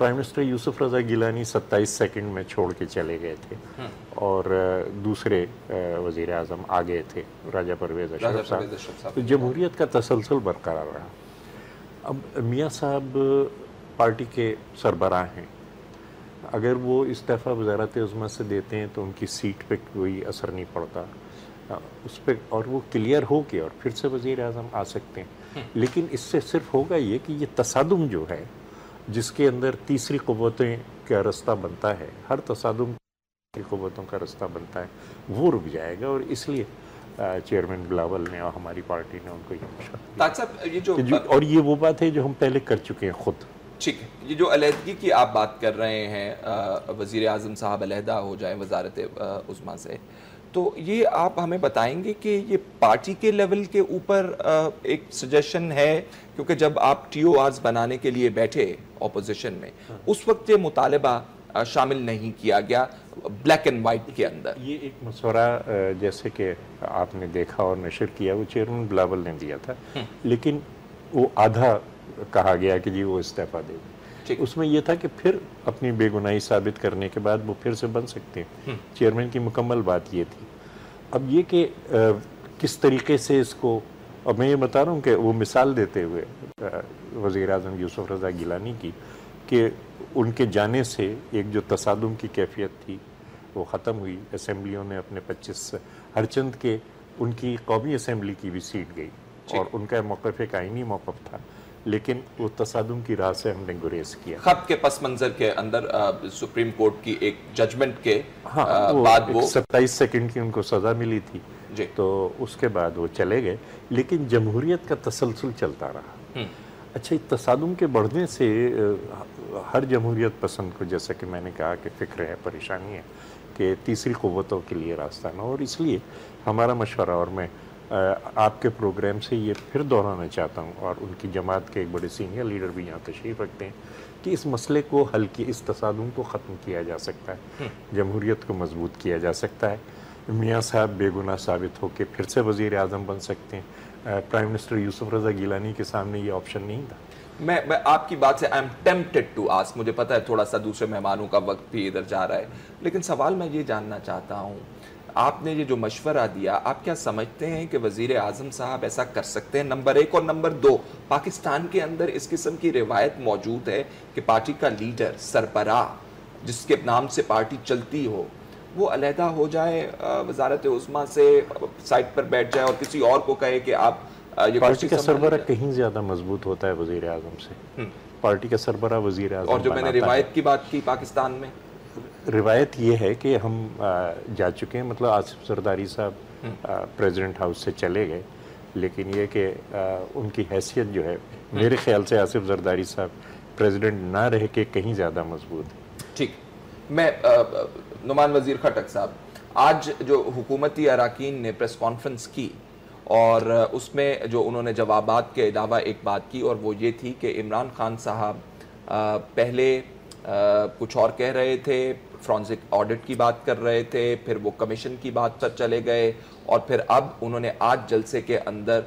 Prime minister یوسف Raza Gilani 27 second میں چھوڑ کے چلے گئے تھے اور دوسرے وزیر اعظم آ گئے تھے راجہ پرویز اشرف صاحب. تو جمہوریت کا تسلسل برقرار رہا. اب میاں صاحب پارٹی کے سربراہ ہیں, اگر وہ استعفیٰ وزارت عظمیٰ سے دیتے ہیں تو ان کی سیٹ پہ کوئی اثر نہیں پڑتا اس پہ, اور وہ کلیئر ہو کے اور پھر سے وزیر اعظم آ سکتے ہیں. لیکن اس سے صرف ہوگا یہ کہ یہ تصادم جو ہے جس کے اندر تیسری قوتیں کا رستہ بنتا ہے, ہر تصادم تیسری قوتوں کا رستہ بنتا ہے, وہ رک جائے گا. اور اس لیے چیئرمین بلاول نے اور ہماری پارٹی نے ان کو یہ مشورہ, اور یہ وہ بات ہے جو ہم پہلے کر چکے ہیں خود. ٹھیک ہے, یہ جو علیحدگی کی آپ بات کر رہے ہیں, وزیر اعظم صاحب علیحدہ ہو جائیں وزارت عظمیٰ سے, تو یہ آپ ہمیں بتائیں گے کہ یہ پارٹی کے لیول کے اوپر ایک سجیشن ہے, کیونکہ جب آپ ٹی او آرز بنانے کے لیے بیٹھے اپوزیشن میں اس وقت یہ مطالبہ شامل نہیں کیا گیا بلیک اینڈ وائٹ کے اندر. یہ ایک مشورہ جیسے کہ آپ نے دیکھا اور نشر کیا وہ چیئرمین بلاول نے دیا تھا, لیکن وہ آدھا کہا گیا کہ جی وہ استعفیٰ دے دیں. اس میں یہ تھا کہ پھر اپنی بے گناہی ثابت کرنے کے بعد وہ پھر سے بن سکتے ہیں. چیئرمین کی مکمل بات یہ تھی. اب یہ کہ کس طریقے سے اس کو, اب میں یہ بتا رہا ہوں کہ وہ مثال دیتے ہوئے وزیر اعظم یوسف رضا گیلانی کی کہ ان کے جانے سے ایک جو تصادم کی کیفیت تھی وہ ختم ہوئی. اسمبلیوں نے اپنے 25 ہر چند کے ان کی قومی اسمبلی کی بھی سیٹ گئی اور ان کا موقف ایک آئینی موقف تھا, لیکن وہ تصادم کی راہ سے ہم نے گریز کیا. خط کے پس منظر کے اندر سپریم کورٹ کی ایک ججمنٹ کے بعد وہ 27 سیکنڈ کی ان کو سزا ملی تھی, تو اس کے بعد وہ چلے گئے, لیکن جمہوریت کا تسلسل چلتا رہا. اچھا, تصادم کے بڑھنے سے ہر جمہوریت پسند کو, جیسا کہ میں نے کہا کہ فکر ہے, پریشانی ہے کہ تیسری قوتوں کے لیے راستہ نہ ہو. اور اس لیے ہمارا مشورہ, اور میں آپ کے پروگرام سے یہ پھر دہرانا چاہتا ہوں, اور ان کی جماعت کے ایک بڑے سینئر لیڈر بھی یہاں تشریف رکھتے ہیں, کہ اس مسئلے کو حل کی, اس تصادم کو ختم کیا جا سکتا ہے, جمہوریت کو مضبوط کیا جا سکتا ہے. میاں صاحب بے گناہ ثابت ہو کے پھر سے وزیر اعظم بن سکتے ہیں. پرائم منسٹر یوسف رضا گیلانی کے سامنے یہ آپشن نہیں تھا. میں آپ کی بات سے I am tempted to ask, مجھے پتا ہے تھوڑا سا دوسرے مہمانوں کا وقت بھی ادھر جا رہا ہے, لیکن سوال میں یہ جاننا چاہتا ہوں, آپ نے یہ جو مشورہ دیا, آپ کیا سمجھتے ہیں کہ وزیر اعظم صاحب ایسا کر سکتے ہیں؟ نمبر 1 اور نمبر 2, پاکستان کے اندر اس قسم کی روایت موجود ہے کہ پارٹی کا لیڈر, سربراہ, جس کے نام سے پارٹی چلتی ہو, وہ علیحدہ ہو جائے وزارت عظمیٰ سے, سائٹ پر بیٹھ جائے اور کسی اور کو کہے کہ آپ یہ پارٹی کا سربراہ کہیں زیادہ مضبوط ہوتا ہے وزیر اعظم سے. پارٹی کا سربراہ وزیر اعظم. اور جو میں نے روایت کی بات کی, پاکستان میں روایت یہ ہے کہ ہم جا چکے ہیں, مطلب آصف زرداری صاحب پریزیڈنٹ ہاؤس سے چلے گئے, لیکن یہ کہ ان کی حیثیت جو ہے, میرے خیال سے آصف زرداری صاحب پریزیڈنٹ نہ رہ کے کہیں زیادہ مضبوط ہے. ٹھیک, میں نعمان وزیر خٹک صاحب, آج جو حکومتی اراکین نے پریس کانفرنس کی اور اس میں جو انہوں نے جوابات کے علاوہ ایک بات کی, اور وہ یہ تھی کہ عمران خان صاحب پہلے کچھ اور کہہ رہے تھے, فرانزک آڈٹ کی بات کر رہے تھے, پھر وہ کمیشن کی بات پر چلے گئے, اور پھر اب انہوں نے آج جلسے کے اندر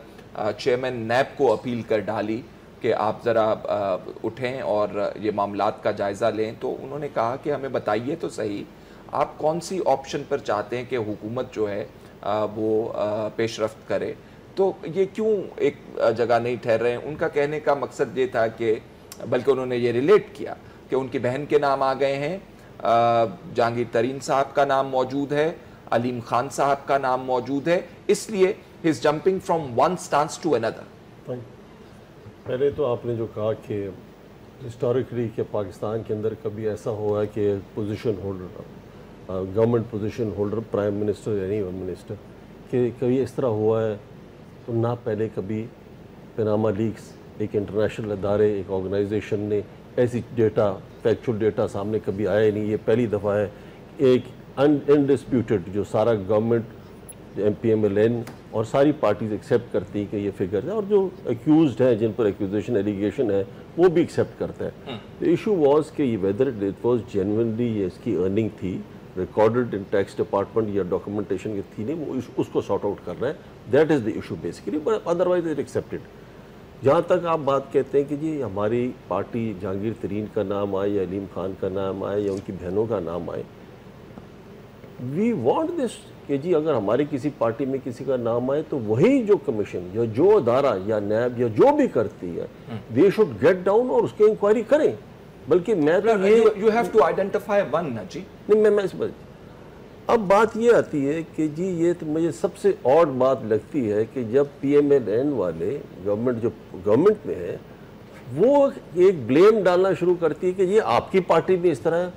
چیئرمین نیب کو اپیل کر ڈالی کہ آپ ذرا اٹھیں اور یہ معاملات کا جائزہ لیں. تو انہوں نے کہا کہ ہمیں بتائیے تو صحیح, آپ کون سی آپشن پر چاہتے ہیں کہ حکومت جو ہے وہ پیش رفت کرے, تو یہ کیوں ایک جگہ نہیں ٹھہر رہے ہیں؟ ان کا کہنے کا مقصد یہ تھا کہ, بلکہ انہوں نے یہ ریلیٹ کیا کہ ان کی بہن کے نام آ گئے ہیں, جہانگیر ترین صاحب کا نام موجود ہے, علیم خان صاحب کا نام موجود ہے, اس لیے he is jumping from one stance to another. پہلے تو آپ نے جو کہا کہ ہسٹوریکلی کہ پاکستان کے اندر کبھی ایسا ہوا ہے کہ position holder, government position holder, prime minister یا نہیں منسٹر, کہ کبھی اس طرح ہوا ہے تو نہ پہلے کبھی پاناما لیکس ایک انٹرنیشنل ادارے, ایک آرگنائزیشن نے ایسی ڈیٹا, فیکچول ڈیٹا سامنے کبھی آیا نہیں. یہ پہلی دفعہ ہے ایک انڈسپیوٹڈ جو سارا government, M P M L N اور ساری پارٹیز ایکسیپٹ کرتی ہیں کہ یہ فگر ہے, اور جو ایکیوزڈ ہیں, جن پر ایکوزیشن ایلیگیشن ہے, وہ بھی ایکسیپٹ کرتے ہیں. تو ایشو واز کہ یہ ویدر اٹ واز جینوئنلی یہ اس کی ارننگ تھی, ریکارڈڈ ان ٹیکس ڈپارٹمنٹ یا ڈاکومنٹیشن کی تھی نہیں, وہ اس کو سارٹ آؤٹ کر رہے ہیں. That is the issue basically, but otherwise it accepted. جہاں تک آپ بات کہتے ہیں کہ جی ہماری پارٹی جہانگیر ترین کا نام آئے یا علیم خان کا نام آئے یا ان کی بہنوں کا نام آئے, وی وانٹ دس کہ جی اگر ہماری کسی پارٹی میں کسی کا نام آئے تو وہی جو کمیشن یا جو ادارہ یا نیب یا جو بھی کرتی ہے دے شوڈ گیٹ ڈاؤن اور اس کی انکوائری کریں. بلکہ میں تو یہ you have to identify one نا جی. نہیں, میں اس اب بات یہ آتی ہے کہ جی یہ تو مجھے سب سے آڈ بات لگتی ہے کہ جب پی ایم ایل این والے گورنمنٹ میں ہے وہ ایک بلیم ڈالنا شروع کرتی ہے کہ یہ آپ کی پارٹی میں اس طرح ہے.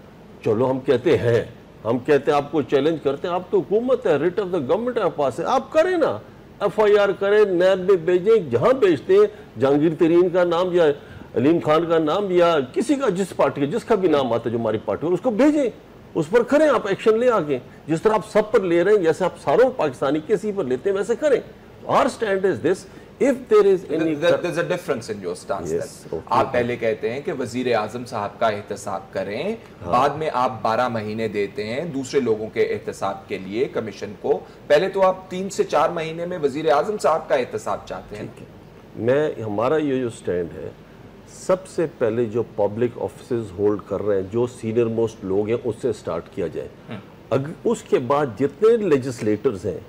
چلو ہم کہتے ہیں آپ کو چیلنج کرتے ہیں, آپ تو حکومت ہے, ریٹ آف دا گورنمنٹ آپ پاس ہے, آپ کریں نا, ایف آئی آر کریں, نیب میں بھیجیں, جہاں بھیجتے ہیں جہانگیر ترین کا نام یا علیم خان کا نام یا کسی کا جس پارٹی کا جس کا بھی نام آتا ہے جو ہماری پارٹی ہے اس کو بھیجیں, اس پر کریں, آپ ایکشن لے آگے جس طرح آپ سب پر لے رہے ہیں, جیسے آپ ساروں پاکستانی کسی پر لیتے ہیں ویسے کریں. Our stand is this, if there is any... There's a difference in your stance. Yes, okay. آپ پہلے کہتے ہیں کہ وزیر اعظم صاحب کا احتساب کریں, بعد میں آپ 12 مہینے دیتے ہیں دوسرے لوگوں کے احتساب کے لیے کمیشن کو. پہلے تو آپ 3 سے 4 مہینے میں وزیر اعظم صاحب کا احتساب چاہتے ہیں. ہمارا یہ جو سٹینڈ ہے, سب سے پہلے جو پبلک آفیسز ہولڈ کر رہے ہیں جو سینئر موسٹ لوگ ہیں اس سے سٹارٹ کیا جائے. اس کے بعد جتنے لیجسلیٹرز ہیں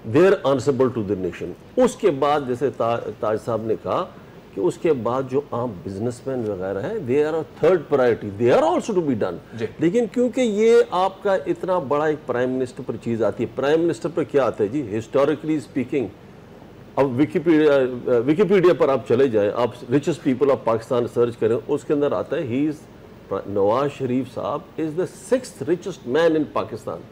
they are answerable to the nation. اس کے بعد جیسے تاج صاحب نے کہا کہ اس کے بعد جو عام بزنس مین وغیرہ ہیں they are a third priority, they are also to be done. لیکن کیونکہ یہ آپ کا اتنا بڑا ایک پرائم منسٹر پر چیز آتی ہے, پرائم منسٹر پر کیا آتا ہے جی ہسٹوریکلی اسپیکنگ. اب ویکیپیڈیا پر آپ چلے جائیں, آپ richest people of Pakistan search کریں, اس کے اندر آتا ہے ہی از نواز شریف صاحب از the 6th richest man in Pakistan.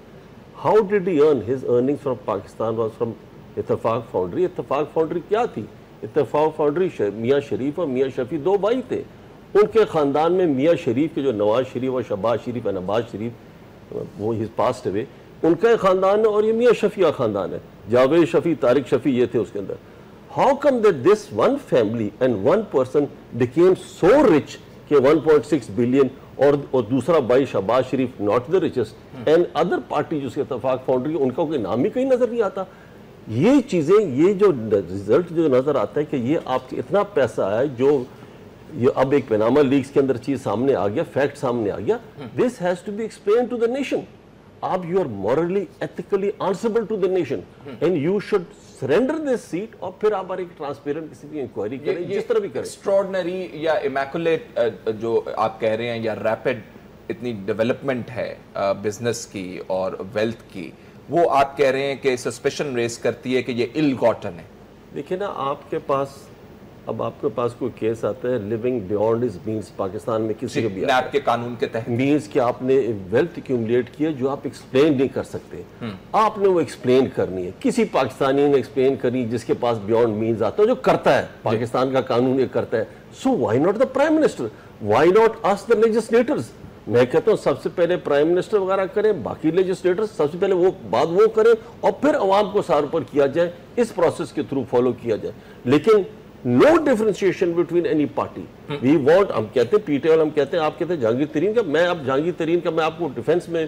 How did he earn? His earnings from Pakistan was from Ittifaq Foundry. Ittifaq Foundry کیا تھی؟ Ittifaq Foundry میاں شریف اور میاں شفیع 2 بھائی تھے. ان کے خاندان میں میاں شریف کے جو نواز شریف اور شہباز شریف اور نواز شریف وہ his passed away, ان کا خاندان ہے اور یہ میاں شفیع کا خاندان ہے. جاوید شفیع, طارق شفیع یہ تھے اس کے اندر. How come that this one family and one person became so rich کہ 1.6 billion اور دوسرا بھائی Shahbaz Sharif not the richest and other party جو اتفاق فاؤنڈری ان کا کوئی نام ہی کہیں نظر نہیں آتا. یہ چیزیں, یہ جو رزلٹ جو نظر آتا ہے کہ یہ آپ کے اتنا پیسہ آیا جو یہ اب ایک پیناما لیکس کے اندر چیز سامنے آ گیا, فیکٹ سامنے آ گیا, this has to be explain to the nation. آپ you are morally ethically answerable to the nation and you should surrender this seat, اور پھر آپ ایک ٹرانسپیرنٹ کسی بھی انکوائری کریں جس طرح بھی کریں. ایکسٹراڈنری یا امیکولیٹ جو آپ کہہ رہے ہیں یا ریپڈ اتنی ڈیولپمنٹ ہے بزنس کی اور ویلتھ کی, وہ آپ کہہ رہے ہیں کہ سسپیشن ریز کرتی ہے کہ یہ ال گاٹن ہے. دیکھیں نا, آپ کے پاس اب آپ کے پاس کوئی کیس آتا ہے living beyond its means, Pakistan میں کسی کو بھی نیب کے قانون کے تحت مینز کہ آپ نے ویلتھ ایکیومولیٹ کیا جو آپ ایکسپلین نہیں کر سکتے, آپ نے وہ ایکسپلین کرنی ہے. کسی پاکستانی نے ایکسپلین کرنی جس کے پاس بیونڈ مینز آتا ہے, جو کرتا ہے, پاکستان کا قانون یہ کرتا ہے. So why not the prime minister, why not is the legislators. میں کہتا ہوں سب سے پہلے پرائم منسٹر وغیرہ کریں, باقی لیجسلیٹرز سب سے پہلے وہ بات وہ کریں اور پھر عوام کو سار پر کیا جائے, اس پروسیس کے تھرو فالو کیا جائے. لیکن no differentiation between any party. We want, ہم کہتے ہیں پی ٹی آئی, ہم کہتے ہیں, آپ کہتے ہیں جہانگیر ترین کا, میں اب جہانگیر ترین کا میں آپ کو ڈیفنس میں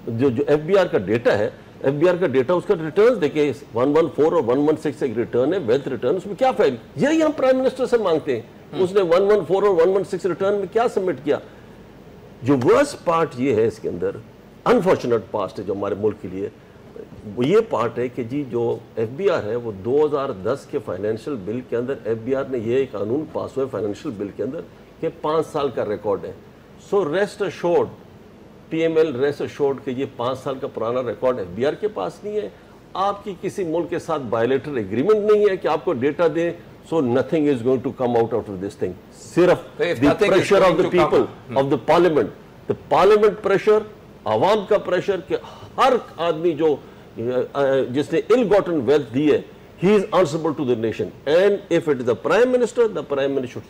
جو ایف بی آر کا ڈیٹا ہے, ایف بی آر کا ڈیٹا اس کا ریٹرنز دیکھیں 114 اور 116 ایک ریٹرن ہے, ویلتھ ریٹرن, اس میں کیا فائل, یہی ہم پرائم منسٹر سے مانگتے ہیں. اس نے 114 اور 116 ریٹرن میں کیا سبمٹ کیا. جو ورسٹ پارٹ یہ ہے اس کے اندر, انفارچونیٹ پاسٹ ہے جو ہمارے ملک کے لیے, وہ یہ پارٹ ہے کہ جی جو ایف بی آر ہے وہ 2010 کے فائنینشیل بل کے اندر ایف بی آر نے یہ قانون پاس ہوا ہے فائنینشیل بل کے اندر کہ 5 سال کا ریکارڈ ہے. So rest assured, P M L rest assured کہ یہ 5 سال کا پرانا ریکارڈ ایف بی آر کے پاس نہیں ہے. آپ کی کسی ملک کے ساتھ بائیلیٹرل ایگریمنٹ نہیں ہے کہ آپ کو ڈیٹا دیں. So nothing is going to come out of this thing. صرف the pressure of the people of the parliament, the parliament pressure, عوام کا پریشر کہ ہر آدمی جو جس نے ill gotten wealth دی ہے, he is answerable to the nation. And if it is the prime minister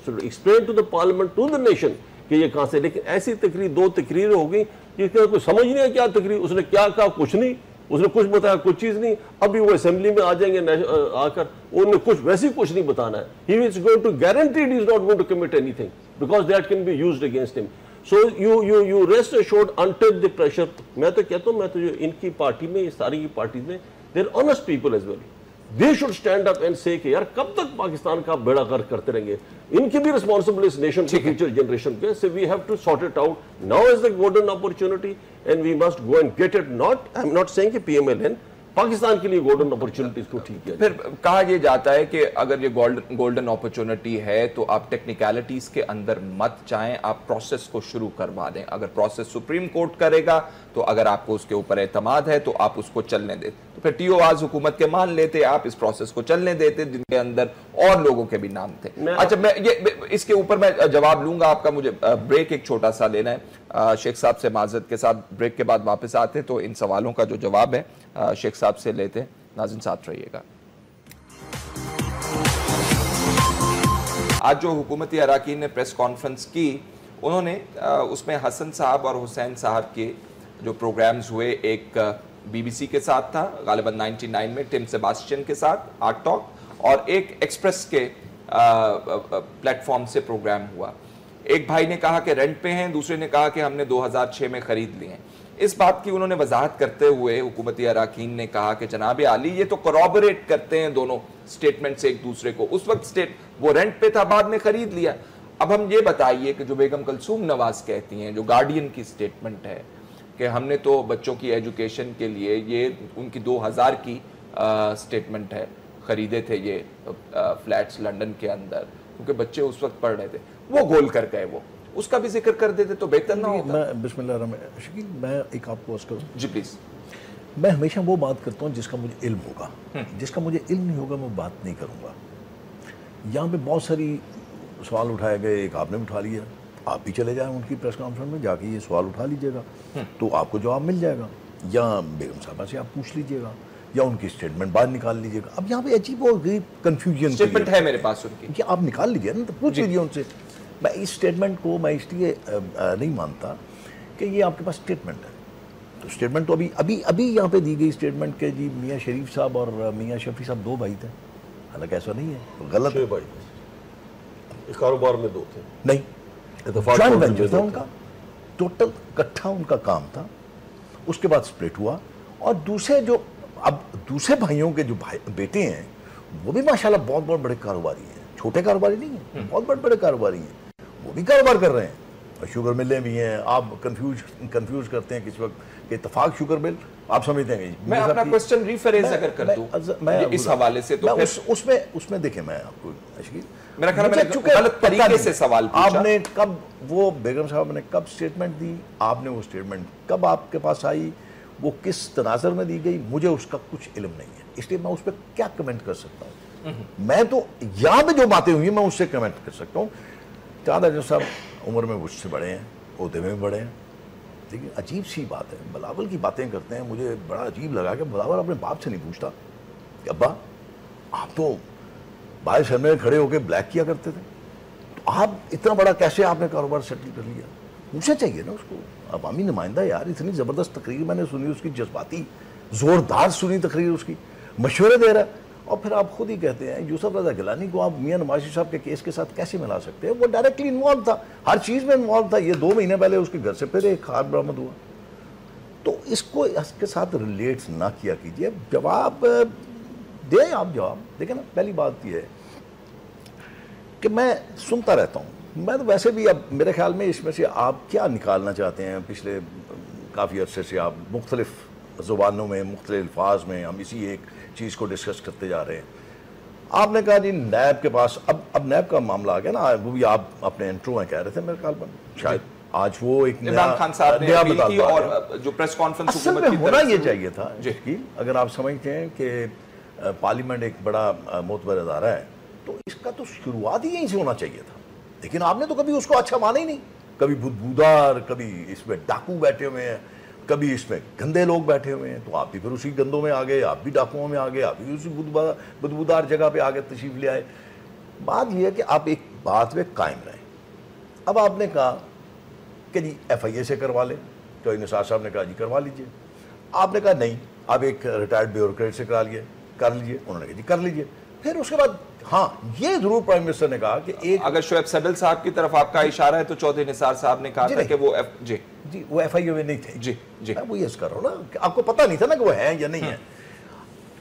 should explain to the parliament, to the nation کہ یہ کہاں سے. لیکن ایسی تقریر, 2 تقریریں ہو گئی جس کا کوئی سمجھ نہیں ہے کیا تقریر, اس نے کیا کہا, کچھ نہیں, اس نے کچھ بتایا, کچھ چیز نہیں. ابھی وہ اسمبلی میں آ جائیں گے آ کر, انہوں نے کچھ ویسے کچھ نہیں بتانا ہے. He is going to guarantee he is not going to commit anything because that can be used against him. So you rest assured until the pressure. میں تو کہتا ہوں, میں تو جو ان کی پارٹی میں, یہ ساری کی پارٹیز میں, they're honest people as well. they should stand up and say کہ یار کب تک پاکستان کا بیڑا غرق کرتے رہیں گے. ان کی بھی responsible اس nation کے future generation کے. So we have to sort it out. Now is the golden opportunity and we must go and get it. I'm not saying کہ PMLN پاکستان کے لیے گولڈن اپرچونٹیز کو ٹھیک کیا. پھر کہا یہ جاتا ہے کہ اگر یہ گولڈن اپرچونٹی ہے تو آپ ٹیکنیکلٹیز کے اندر مت جائیں, آپ پروسیس کو شروع کروا دیں. اگر پروسیس سپریم کورٹ کرے گا تو اگر آپ کو اس کے اوپر اعتماد ہے تو آپ اس کو چلنے دیتے. تو پھر ٹی او آز حکومت کے مان لیتے, آپ اس پروسیس کو چلنے دیتے جن کے اندر اور لوگوں کے بھی نام تھے. اچھا, میں اس کے اوپر میں جواب لوں گا آپ کا. مجھے بریک ایک چھوٹا سا لینا ہے. شیخ صاحب سے معذرت کے ساتھ بریک کے بعد واپس آتے تو ان سوالوں کا جو جواب ہے شیخ صاحب سے لیتے ہیں. ناظرین ساتھ رہیے گا. آج جو حکومتی اراکین نے پریس کانفرنس کی, انہوں نے اس میں حسن صاحب اور حسین صاحب کے جو پروگرامز ہوئے, ایک بی بی سی کے ساتھ تھا غالباً 99 میں ٹم سیباسٹین کے ساتھ آرٹ ٹاک, اور ایک ایکسپریس کے پلیٹ فارم سے پروگرام ہوا. ایک بھائی نے کہا کہ رینٹ پہ ہیں, دوسرے نے کہا کہ ہم نے 2006 میں خرید لیے ہیں. اس بات کی انہوں نے وضاحت کرتے ہوئے حکومتی اراکین نے کہا کہ جناب عالی یہ تو کورابریٹ کرتے ہیں دونوں سٹیٹمنٹ سے ایک دوسرے کو. اس وقت وہ رینٹ پہ تھا, بعد میں خرید لیا. اب ہم یہ بتائیے کہ جو بیگم کلثوم نواز کہتی ہیں, جو گارڈین کی سٹیٹمنٹ ہے کہ ہم نے تو بچوں کی ایجوکیشن کے لیے, یہ ان کی 2000 کی سٹیٹمنٹ ہے, خریدے تھے یہ فلیٹس لنڈن کے اندر کیونکہ بچے اس وقت پڑھ رہے تھے, وہ گول کر گئے. وہ اس کا بھی ذکر کر دیتے تو بہتر نہ ہوتا. میں بسم اللہ الرحمن الرحیم, شکیل میں ایک آپ کو عرض کروں. جی پلیز. میں ہمیشہ وہ بات کرتا ہوں جس کا مجھے علم ہوگا, جس کا مجھے علم نہیں ہوگا میں بات نہیں کروں گا. یہاں پہ بہت ساری سوال اٹھائے گئے, ایک آپ نے اٹھا لیا, آپ بھی چلے جائیں ان کی پریس کانفرنس میں جا کے یہ سوال اٹھا لیجئے گا تو آپ کو جواب مل جائے گا, یا بیگم صاحبہ سے آپ پوچھ لیجئے گا, یا ان کی سٹیٹمنٹ باہر نکال لیجئے گا. اب یہاں پہ عجیب و غریب کنفیوژن سٹیٹمنٹ ہے میرے پاس ان کی, کہ آپ نکال لیجئے نا, تو پوچھ لیجئے ان سے. میں اس سٹیٹمنٹ کو میں اس لیے نہیں مانتا کہ یہ آپ کے پاس سٹیٹمنٹ ہے. تو سٹیٹمنٹ تو ابھی یہاں پہ دی گئی سٹیٹمنٹ کہ جی میاں شریف صاحب اور میاں شفیع صاحب 2 بھائی تھے. حالانکہ ایسا نہیں ہے, غلط ہے. 6 بھائی کاروبار میں 2 تھے. نہیں, جوائنٹ وینچر تھا ان کا, ٹوٹل کٹھا ان کا کام تھا. اس کے بعد سپلٹ ہوا, اور دوسرے بھائیوں کے جو بیٹے ہیں وہ بھی ماشاءاللہ بہت بہت بڑے کاروباری ہیں. چھوٹے کاروباری نہیں ہیں, بہت بڑے بڑے کاروباری ہیں, وہ بھی کاروبار کر رہے ہیں. اور شوگر ملیں بھی ہیں. آپ کنفیوز کرتے ہیں کس وقت کہ اتفاق شوگر مل, آپ سمجھتے ہیں. میں اپنا کوسچن ریفریز اگر کر دوں اس حوالے سے تو اس میں دیکھیں, میں آپ کو میرا خیال میں غلط طریقے سے سوال پوچھا. آپ نے کب, وہ بیگم صاحب نے کب سٹیٹمنٹ دی, آپ نے وہ سٹیٹمنٹ کب آپ کے پاس آئی, وہ کس تناظر میں دی گئی, مجھے اس کا کچھ علم نہیں ہے. اس لیے میں اس پہ کیا کمنٹ کر سکتا ہوں. میں تو یہاں پہ جو باتیں ہوئی میں اس سے کمنٹ کر سکتا ہوں. چاند اجمل صاحب عمر میں مجھ سے بڑے ہیں, عہدے میں بھی بڑے ہیں. لیکن عجیب سی بات ہے, بلاول کی باتیں کرتے ہیں. مجھے بڑا عجیب لگا کہ بلاول اپنے باپ سے نہیں پوچھتا کہ ابا آپ تو باہر شہر میں کھڑے ہو کے بلیک کیا کرتے تھے, تو آپ اتنا بڑا کیسے آپ نے کاروبار سیٹل کر لیا. پوچھنا چاہیے نا اس کو. عوامی نمائندہ یار, اتنی زبردست تقریر میں نے سنی اس کی, جذباتی زوردار سنی تقریر اس کی, مشورے دے رہا ہے. اور پھر آپ خود ہی کہتے ہیں یوسف رضا گیلانی کو آپ میاں نواز شریف صاحب کے کیس کے ساتھ کیسے ملا سکتے ہیں. وہ ڈائریکٹلی انوالو تھا, ہر چیز میں انوالو تھا. یہ 2 مہینے پہلے اس کے گھر سے پھر ایک خار برآمد ہوا. تو اس کو اس کے ساتھ ریلیٹ نہ کیا کیجیے. جواب دیں آپ, جواب دیکھیں نا. پہلی بات یہ ہے کہ میں سنتا رہتا ہوں. میں تو ویسے بھی اب میرے خیال میں اس میں سے آپ کیا نکالنا چاہتے ہیں. پچھلے کافی عرصے سے آپ مختلف زبانوں میں, مختلف الفاظ میں ہم اسی ایک چیز کو ڈسکس کرتے جا رہے ہیں. آپ نے کہا جی نیب کے پاس, اب نیب کا معاملہ آ گیا نا, وہ بھی آپ اپنے انٹرو میں کہہ رہے تھے میرے خیال پر, شاید آج وہ ایک عمران خان صاحب نے اپیل کی اور جو پریس کانفرنس حکومت کی ہونا یہ چاہیے تھا. اگر آپ سمجھتے ہیں کہ پارلیمنٹ ایک بڑا معتبر ادارہ ہے تو اس کا تو شروعات ہی یہیں سے ہونا چاہیے تھا. لیکن آپ نے تو کبھی اس کو اچھا مانا ہی نہیں. کبھی بدبودار, کبھی اس میں ڈاکو بیٹھے ہوئے ہیں, کبھی اس میں گندے لوگ بیٹھے ہوئے ہیں. تو آپ بھی پھر اسی گندوں میں آ گئے, آپ بھی ڈاکوؤں میں آ گئے, آپ بھی اسی بدبودار جگہ پہ آگے تشریف لے آئے. بات یہ ہے کہ آپ ایک بات پہ قائم رہیں. اب آپ نے کہا کہ جی ایف آئی اے سے کروا لیں, تو نثار صاحب نے کہا جی کروا لیجئے. آپ نے کہا نہیں, آپ ایک ریٹائرڈ بیوروکریٹ سے کر لیجئے. انہوں نے کہا جی کر لیجئے. پھر اس کے بعد ہاں یہ ضرور پرائم منسٹر نے کہا کہ ایک, اگر شعیب صدل صاحب کی طرف آپ کا اشارہ ہے تو چودھری نثار صاحب نے کہا تھا کہ وہ وہ ایف آئی اے میں نہیں تھے. جی میں وہ یہ کر رہا ہوں نا کہ آپ کو پتہ نہیں تھا نا کہ وہ ہیں یا نہیں ہیں.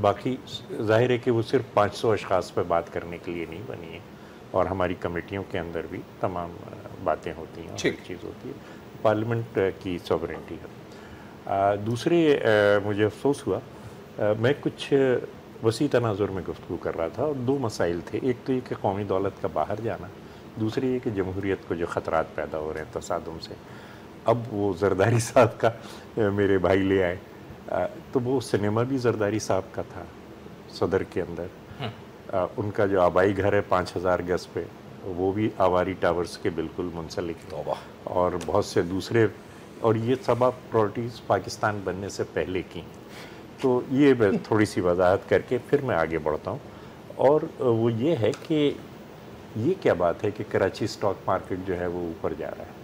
باقی ظاہر ہے کہ وہ صرف 500 اشخاص پہ بات کرنے کے لیے نہیں بنی ہے، اور ہماری کمیٹیوں کے اندر بھی تمام باتیں ہوتی ہیں، ہر چیز ہوتی ہے، پارلیمنٹ کی سوورنٹی ہے۔ دوسرے مجھے افسوس ہوا، میں کچھ وسیع تناظر میں گفتگو کر رہا تھا، اور 2 مسائل تھے، ایک تو یہ کہ قومی دولت کا باہر جانا، دوسری یہ کہ جمہوریت کو جو خطرات پیدا ہو رہے ہیں تصادم سے۔ اب وہ زرداری صاحب کا میرے بھائی لے آئے، تو وہ سنیما بھی زرداری صاحب کا تھا صدر کے اندر، ان کا جو آبائی گھر ہے 5000 گز پہ، وہ بھی آواری ٹاورز کے بالکل منسلک ہے، اور بہت سے دوسرے، اور یہ سب پراپرٹیز پاکستان بننے سے پہلے کی۔ تو یہ میں تھوڑی سی وضاحت کر کے پھر میں آگے بڑھتا ہوں، اور وہ یہ ہے کہ یہ کیا بات ہے کہ کراچی سٹاک مارکیٹ جو ہے وہ اوپر جا رہا ہے،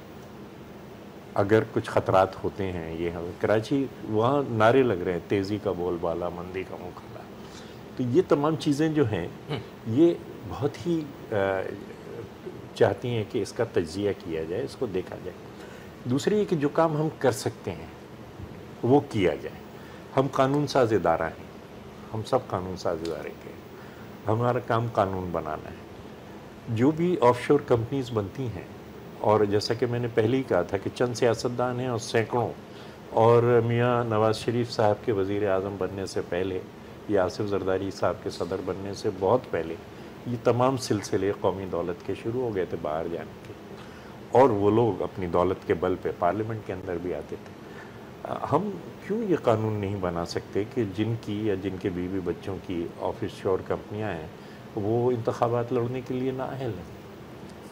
اگر کچھ خطرات ہوتے ہیں، یہ کراچی وہاں نعرے لگ رہے ہیں تیزی کا بول بالا، مندی کا منہ کھلا، تو یہ تمام چیزیں جو ہیں یہ بہت ہی چاہتی ہیں کہ اس کا تجزیہ کیا جائے، اس کو دیکھا جائے۔ دوسری یہ کہ جو کام ہم کر سکتے ہیں وہ کیا جائے۔ ہم قانون ساز ادارہ ہیں، ہم سب قانون ساز ادارے کے ہیں، ہمارا کام قانون بنانا ہے۔ جو بھی آف شور کمپنیز بنتی ہیں، اور جیسا کہ میں نے پہلے ہی کہا تھا کہ چند سیاستدان ہیں اور سینکڑوں، اور میاں نواز شریف صاحب کے وزیر اعظم بننے سے پہلے یا آصف زرداری صاحب کے صدر بننے سے بہت پہلے یہ تمام سلسلے قومی دولت کے شروع ہو گئے تھے باہر جانے کے، اور وہ لوگ اپنی دولت کے بل پہ پارلیمنٹ کے اندر بھی آتے تھے۔ ہم کیوں یہ قانون نہیں بنا سکتے کہ جن کی یا جن کے بیوی بچوں کی آفس شور کمپنیاں ہیں وہ انتخابات لڑنے کے لیے نااہل ہیں؟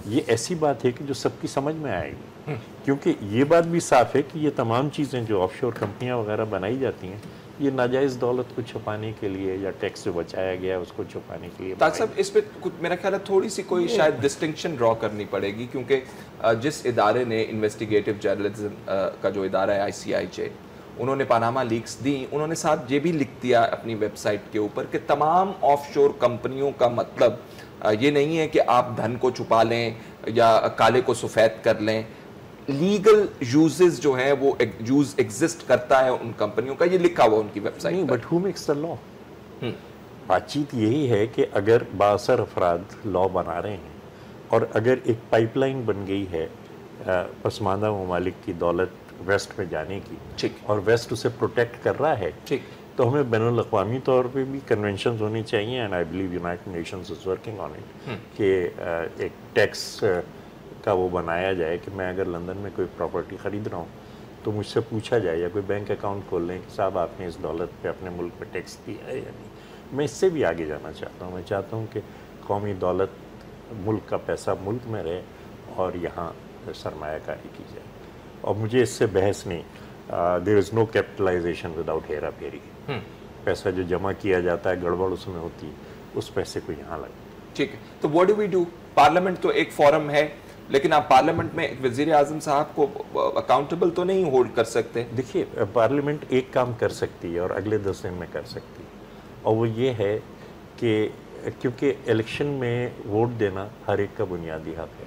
یہ ایسی بات ہے کہ جو سب کی سمجھ میں آئے گی، کیونکہ یہ بات بھی صاف ہے کہ یہ تمام چیزیں جو آف شور کمپنیاں وغیرہ بنائی جاتی ہیں یہ ناجائز دولت کو چھپانے کے لیے یا ٹیکس سے بچایا گیا اس کو چھپانے کے لیے۔ طاہر صاحب اس پہ میرا خیال ہے تھوڑی سی کوئی شاید ڈسٹنکشن ڈرا کرنی پڑے گی، کیونکہ جس ادارے نے انویسٹیگیٹو جرنلزم کا جو ادارہ ہے ICIJ، انہوں نے پاناما لیکس دی، انہوں نے ساتھ یہ بھی لکھ دیا اپنی ویب سائٹ کے اوپر کہ تمام آف شور کمپنیوں کا مطلب یہ نہیں ہے کہ آپ دھن کو چھپا لیں یا کالے کو سفید کر لیں، لیگل یوزز جو ہیں وہ یوز ایگزسٹ کرتا ہے ان کمپنیوں کا، یہ لکھا ہوا ان کی ویب سائٹ پر۔ But who makes the law? بات چیت یہی ہے کہ اگر بااثر افراد لا بنا رہے ہیں، اور اگر ایک پائپ لائن بن گئی ہے پسماندہ ممالک کی دولت ویسٹ میں جانے کی، اور ویسٹ اسے پروٹیکٹ کر رہا ہے، تو ہمیں بین الاقوامی طور پہ بھی کنونشنز ہونی چاہیے، and I believe United nations is working on it, کہ ایک ٹیکس کا وہ بنایا جائے کہ میں اگر لندن میں کوئی پراپرٹی خرید رہا ہوں تو مجھ سے پوچھا جائے، یا کوئی بینک اکاؤنٹ کھول لیں کہ صاحب آپ نے اس دولت پہ اپنے ملک پہ ٹیکس دیا ہے یا نہیں۔ میں اس سے بھی آگے جانا چاہتا ہوں، میں چاہتا ہوں کہ قومی دولت ملک کا پیسہ ملک میں رہے اور یہاں سرمایہ کاری کی جائے، اور مجھے اس سے بحث نہیں۔ دیر از نو کیپٹلائزیشن وداؤٹ ہیرا پھیری۔ پیسہ جو جمع کیا جاتا ہے گڑبڑ اس میں ہوتی ہے، اس پیسے کو یہاں لگے۔ ٹھیک ہے، تو what do we do? Parliament تو ایک فورم ہے، لیکن آپ پارلیمنٹ میں وزیر اعظم صاحب کو اکاؤنٹیبل تو نہیں ہولڈ کر سکتے۔ دیکھیے پارلیمنٹ ایک کام کر سکتی ہے اور اگلے 10 دن میں کر سکتی ہے، اور وہ یہ ہے کہ کیونکہ الیکشن میں ووٹ دینا ہر ایک کا بنیادی حق ہے،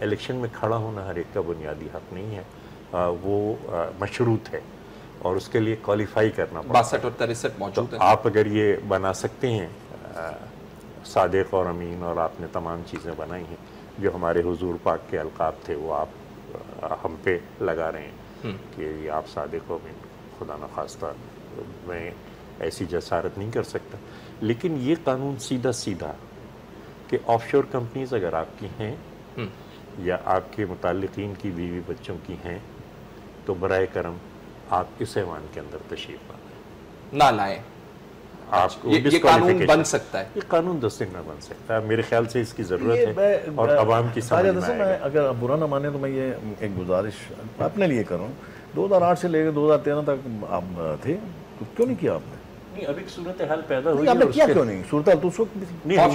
الیکشن میں کھڑا ہونا ہر ایک کا بنیادی حق نہیں ہے، وہ مشروط ہے اور اس کے لیے کوالیفائی کرنا پڑتا ہے۔ 62 اور 63 موجود ہے۔ آپ اگر یہ بنا سکتے ہیں صادق اور امین، اور آپ نے تمام چیزیں بنائی ہیں جو ہمارے حضور پاک کے القاب تھے وہ آپ ہم پہ لگا رہے ہیں کہ یہ آپ صادق و امین، خدا نخواستہ میں ایسی جسارت نہیں کر سکتا، لیکن یہ قانون سیدھا سیدھا کہ آف شور کمپنیز اگر آپ کی ہیں یا آپ کے متعلقین کی بیوی بچوں کی ہیں تو برائے کرم آپ اس ایوان کے اندر تشریف نہ لائیں۔ آپ کو یہ قانون بن سکتا ہے، یہ قانون 10 دن میں بن سکتا ہے، میرے خیال سے اس کی ضرورت ہے اور عوام کی سمجھ میں آئے گا۔ اگر برا نہ مانے تو میں یہ ایک گزارش اپنے لیے کروں، 2008 سے لے کے 2013 تک آپ تھے، تو کیوں نہیں کیا آپ نے؟ نہیں، اب ایک صورتحال پیدا ہوئی، آپ نے کیا کیوں نہیں؟ صورتحال تو اس وقت نہیں، ہم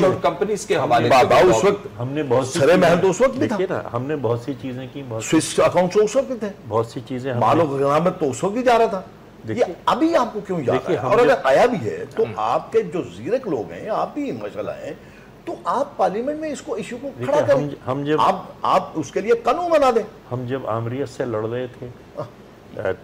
نے کمپنیز کے حوالے اس وقت ہم نے بہت سی سرے محل تو اس وقت بھی تھا، دیکھیے نا، ہم نے بہت سی چیزیں کی، سوئس اکاؤنٹ اس وقت بھی تھے، بہت سی چیزیں مال و غنیمت تو اس وقت بھی جا رہا تھا، یہ ابھی آپ کو کیوں یاد ہے؟ اور اگر آیا بھی ہے تو آپ کے جو زیرک لوگ ہیں، آپ بھی ماشاءاللہ ہیں، تو آپ پارلیمنٹ میں اس کو ایشو کو کھڑا کریں، آپ اس کے لیے قانون بنا دیں۔ ہم جب آمریت سے لڑ رہے تھے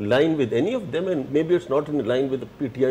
line with any of them and maybe it's not in line with the PTI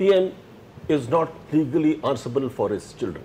PM is not legally answerable for his children.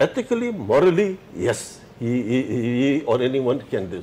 Ethically, morally, yes, he or anyone can do.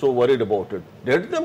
so worried about it? Let them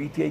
PTI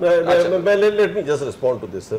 Let me just respond to this, sir.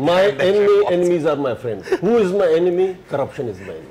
my enemies are my friends. Who is my enemy? Corruption is my enemy.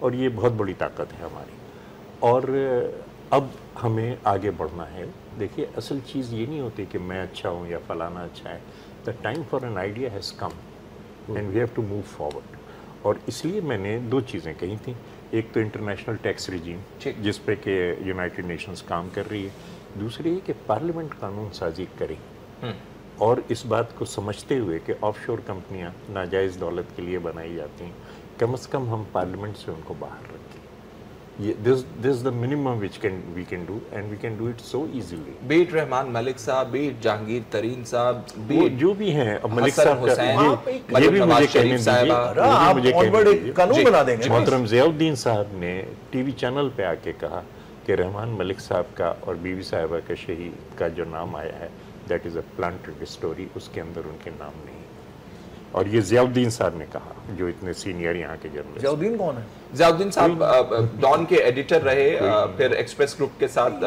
اور یہ بہت بڑی طاقت ہے ہماری. اور اب ہمیں آگے بڑھنا ہے. دیکھیے اصل چیز یہ نہیں ہوتی کہ میں اچھا ہوں یا فلانا اچھا ہے. The time for an idea has come and we have to move forward. اور اس لیے میں نے 2 چیزیں کہی تھیں. ایک تو انٹرنیشنل ٹیکس ریجیم جس پہ کہ یونائٹڈ نیشنز کام کر رہی ہے. دوسری یہ کہ پارلیمنٹ قانون سازی کرے اور اس بات کو سمجھتے ہوئے کہ آف شور کمپنیاں ناجائز دولت کے لیے بنائی جاتی ہیں, کم از کم ہم پارلیمنٹ سے ان کو باہر رکھیں. this is the minimum which we can do, and we can do it so easily. be it Rehman Malik صاحب, be it جہانگیر ترین صاحب, وہ جو بھی ہیں, ملک صاحب کا یہ بھی مجھے کہنے دیجیے. قانون بنا دیں گے. محترم ضیاء الدین صاحب نے ٹی وی چینل پہ آ کے کہا کہ رحمان ملک صاحب کا اور بیوی صاحبہ کا شہید کا جو نام آیا ہے that is a planted story, اس کے اندر ان کے نام نہیں. اور یہ ضیاء الدین صاحب نے کہا, جو اتنے سینئر یہاں کے جرنلسٹ. ضیاء الدین کون ہے؟ ضیاء الدین صاحب ڈان کے ایڈیٹر رہے, پھر ایکسپریس گروپ کے ساتھ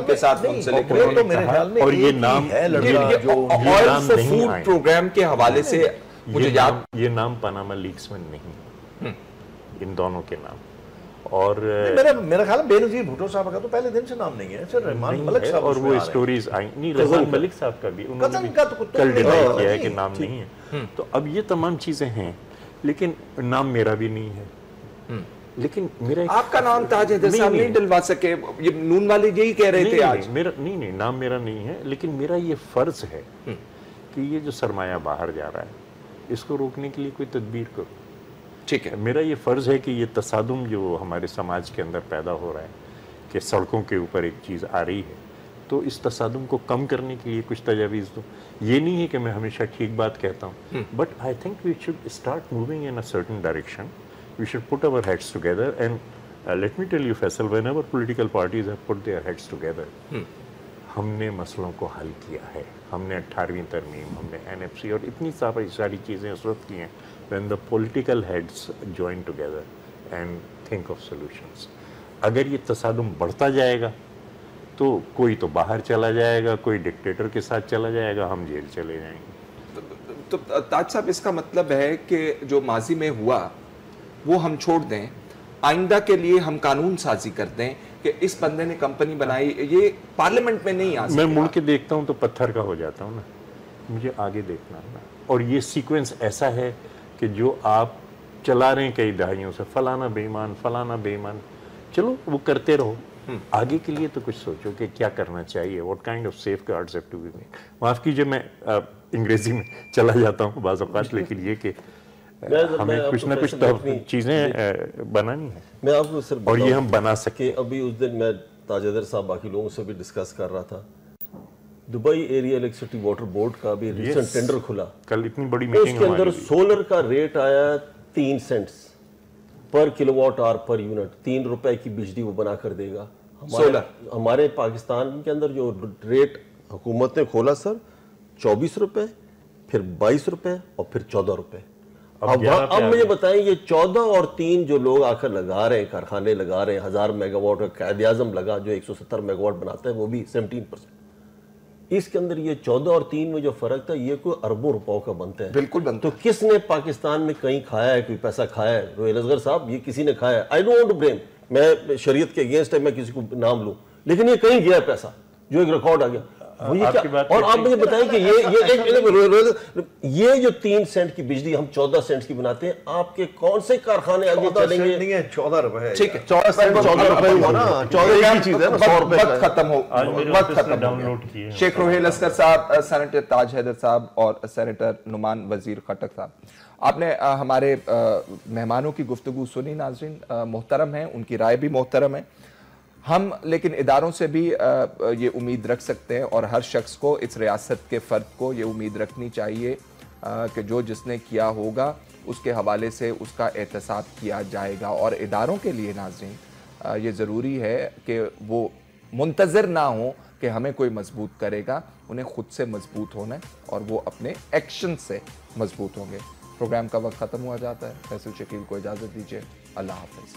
کے ساتھ منسلک رہے, اور یہ نام آئل فار فوڈ پروگرام کے حوالے سے مجھے یاد, یہ نام پاناما لیکس میں نہیں, ان دونوں کے نام. اور میرا خیال ہے بے نظیر بھٹو صاحب کا تو پہلے دن سے نام نہیں ہے, صرف رحمان ملک صاحب. اور وہ اسٹوریز آئیں نہیں, رحمان ملک صاحب کا بھی انہوں نے کل ڈینائی کیا ہے کہ نام نہیں ہے. تو اب یہ تمام چیزیں ہیں, لیکن نام میرا بھی نہیں ہے. لیکن میرا آپ کا نام تاج حیدر صاحب نہیں ڈلوا سکے, یہ نون والے یہی کہہ رہے تھے آج. نہیں, نام میرا نہیں ہے, لیکن میرا یہ فرض ہے کہ یہ جو سرمایہ باہر جا رہا ہے اس کو روکنے کے لیے کوئی تدبیر کرو. ٹھیک ہے, میرا یہ فرض ہے کہ یہ تصادم جو ہمارے سماج کے اندر پیدا ہو رہا ہے کہ سڑکوں کے اوپر ایک چیز آ رہی ہے, تو اس تصادم کو کم کرنے کے لیے کچھ تجاویز دوں. یہ نہیں ہے کہ میں ہمیشہ ٹھیک بات کہتا ہوں, but I think we should start moving in a certain direction. We should put our heads together, and let me tell you Faisal, whenever political parties have put their heads together, ہم نے مسئلوں کو حل کیا ہے. ہم نے 18ویں ترمیم, ہم نے NFC اور اتنی ساری چیزیں اس وقت کی ہیں when the political heads join together and think of solutions. اگر یہ تصادم بڑھتا جائے گا تو کوئی تو باہر چلا جائے گا, کوئی ڈکٹیٹر کے ساتھ چلا جائے گا, ہم جیل چلے جائیں گے. تو تاج صاحب اس کا مطلب ہے کہ جو ماضی میں ہوا وہ ہم چھوڑ دیں, آئندہ کے لیے ہم قانون سازی کر دیں کہ اس بندے نے کمپنی بنائی, یہ پارلیمنٹ میں نہیں آ سکتا. میں مڑ کے دیکھتا ہوں تو پتھر کا ہو جاتا ہوں نا, مجھے آگے دیکھنا ہے. اور یہ سیکوینس ایسا ہے کہ جو آپ چلا رہے ہیں کئی دہائیوں سے, فلانا بے ایمان, فلانا بے ایمان, چلو وہ کرتے رہو. آگے کے لیے تو کچھ سوچو کہ کیا کرنا چاہیے, what kind of safeguards have to be made. معاف کیجئے میں انگریزی میں چلا جاتا ہوں بعض اوقات, لیکن یہ کہ ہمیں کچھ نہ کچھ چیزیں بنانی ہیں, میں آپ کو صرف اور یہ ہم بنا سکیں. ابھی اس دن میں تاج حیدر صاحب باقی لوگوں سے بھی ڈسکس کر رہا تھا, Dubai area electricity water board کا بھی ریسنٹ ٹینڈر کھلا, کل اتنی بڑی اس میٹنگ کے اندر سولر کا ریٹ آیا 3 cents per kilowatt hour per unit, 3 روپے کی بجلی وہ بنا کر دے گا. ہمارے پاکستان کے اندر جو ریٹ حکومت نے کھولا سر 24 روپے, پھر 22 روپے اور پھر 14 روپے. اب مجھے بتائیں یہ 14 اور 3 جو لوگ آ کر لگا رہے ہیں, کارخانے لگا رہے ہیں, 1000 میگا واٹ کا قائد اعظم لگا جو 170 میگا واٹ بناتا ہے, وہ بھی 17%. اس کے اندر یہ 14 اور 3 میں جو فرق تھا یہ کوئی اربوں روپوں کا بنتا ہے. بالکل بنتا. تو کس نے پاکستان میں کہیں کھایا ہے, کوئی پیسہ کھایا ہے؟ روہیل اصغر صاحب, یہ کسی نے کھایا ہے. آئی ڈونٹ وانٹ ٹو بریم, میں شریعت کے اگینسٹ ہے, میں کسی کو نام لوں, لیکن یہ کہیں گیا پیسہ جو ایک ریکارڈ آ گیا. اور آپ مجھے بتائیں کہ یہ جو 3 سینٹ کی بجلی ہم 14 سینٹ کی بناتے ہیں, آپ کے کون سے کارخانے آگے چلیں گے؟ نہیں ہے 14 روپے. ٹھیک ہے, 14 روپے ہوا نا, 14 کی چیز ہے نا, 100 روپے. وقت ختم ہو, وقت ختم ہو گیا. شیخ روہیل اصغر صاحب, سینیٹر تاج حیدر صاحب اور سینیٹر نعمان وزیر خٹک صاحب, آپ نے ہمارے مہمانوں کی گفتگو سنی. ناظرین محترم ہیں, ان کی رائے بھی محترم ہے. ہم لیکن اداروں سے بھی یہ امید رکھ سکتے ہیں, اور ہر شخص کو, اس ریاست کے فرد کو یہ امید رکھنی چاہیے کہ جو جس نے کیا ہوگا اس کے حوالے سے اس کا احتساب کیا جائے گا. اور اداروں کے لیے ناظرین یہ ضروری ہے کہ وہ منتظر نہ ہوں کہ ہمیں کوئی مضبوط کرے گا, انہیں خود سے مضبوط ہونا ہے اور وہ اپنے ایکشن سے مضبوط ہوں گے. پروگرام کا وقت ختم ہوا جاتا ہے. فیصل شکیل کو اجازت دیجیے. اللہ حافظ.